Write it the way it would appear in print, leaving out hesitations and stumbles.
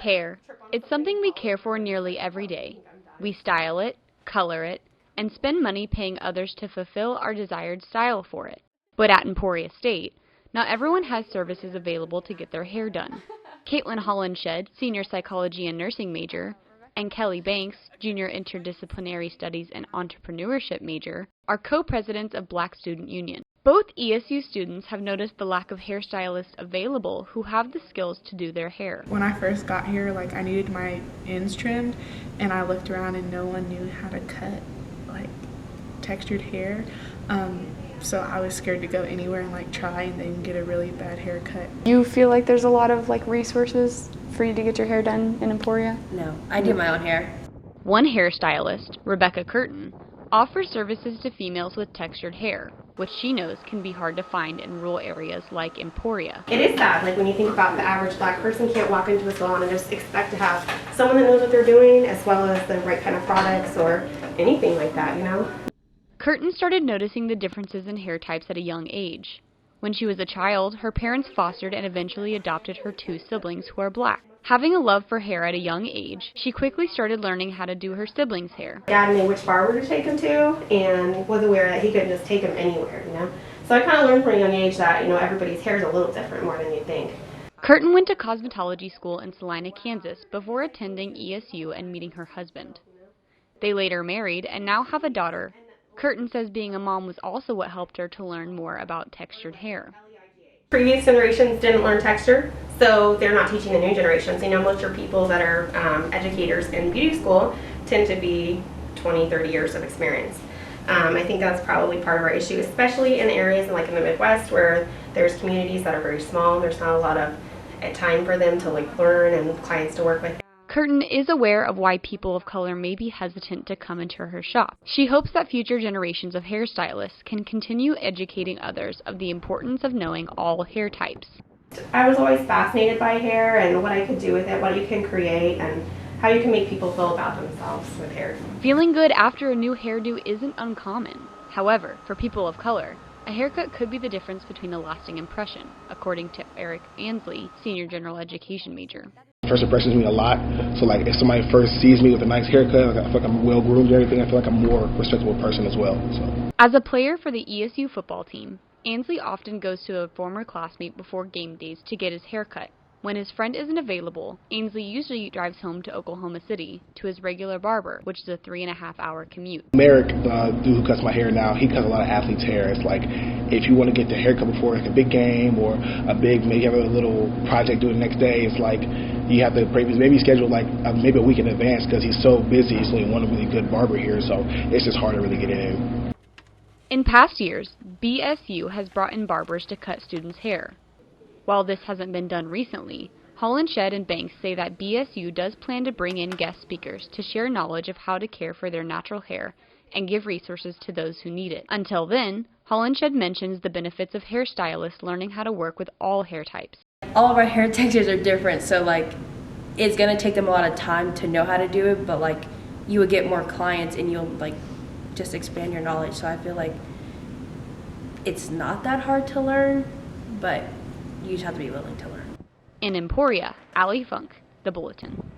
Hair. It's something we care for nearly every day. We style it, color it, and spend money paying others to fulfill our desired style for it. But at Emporia State, not everyone has services available to get their hair done. Caitlin Hollenshed, senior psychology and nursing major, and Kelly Banks, junior interdisciplinary studies and entrepreneurship major, are co-presidents of Black Student Union. Both ESU students have noticed the lack of hairstylists available who have the skills to do their hair. When I first got here, I needed my ends trimmed, and I looked around and no one knew how to cut textured hair. So I was scared to go anywhere and try and then get a really bad haircut. You feel like there's a lot of resources for you to get your hair done in Emporia? No, I do my own hair. One hairstylist, Rebecca Curtin, offers services to females with textured hair, which she knows can be hard to find in rural areas like Emporia. It is sad, when you think about the average Black person can't walk into a salon and just expect to have someone that knows what they're doing as well as the right kind of products or anything like that, Curtin started noticing the differences in hair types at a young age. When she was a child, her parents fostered and eventually adopted her two siblings who are Black. Having a love for hair at a young age, she quickly started learning how to do her siblings' hair. Dad knew which barber to take him to and was aware that he couldn't just take him anywhere, So I kind of learned from a young age that, everybody's hair is a little different more than you think. Curtin went to cosmetology school in Salina, Kansas before attending ESU and meeting her husband. They later married and now have a daughter. Curtin says being a mom was also what helped her to learn more about textured hair. Previous generations didn't learn texture, so they're not teaching the new generations. Most of people that are educators in beauty school tend to be 20, 30 years of experience. I think that's probably part of our issue, especially in areas in the Midwest where there's communities that are very small. There's not a lot of time for them to learn and clients to work with. Curtin is aware of why people of color may be hesitant to come into her shop. She hopes that future generations of hairstylists can continue educating others of the importance of knowing all hair types. I was always fascinated by hair and what I could do with it, what you can create, and how you can make people feel about themselves with hair. Feeling good after a new hairdo isn't uncommon. However, for people of color, a haircut could be the difference between a lasting impression, according to Eric Ansley, senior general education major. First impressions mean a lot, so if somebody first sees me with a nice haircut, I feel like I'm well groomed and everything, I feel like I'm a more respectable person as well. So. As a player for the ESU football team, Ansley often goes to a former classmate before game days to get his haircut. When his friend isn't available, Ansley usually drives home to Oklahoma City to his regular barber, which is a 3.5-hour commute. Merrick, the dude who cuts my hair now, he cuts a lot of athletes' hair. It's if you want to get the haircut before a big game or maybe have a little project due the next day, it's you have to maybe schedule maybe a week in advance because he's so busy. He's only one really good barber here, so it's just hard to really get in. In past years, BSU has brought in barbers to cut students' hair. While this hasn't been done recently, Hollenshed and Banks say that BSU does plan to bring in guest speakers to share knowledge of how to care for their natural hair and give resources to those who need it. Until then, Hollenshed mentions the benefits of hairstylists learning how to work with all hair types. All of our hair textures are different, so it's going to take them a lot of time to know how to do it, but you would get more clients and you'll just expand your knowledge. So I feel like it's not that hard to learn, but you just have to be willing to learn. In Emporia, Allison Funk, The Bulletin.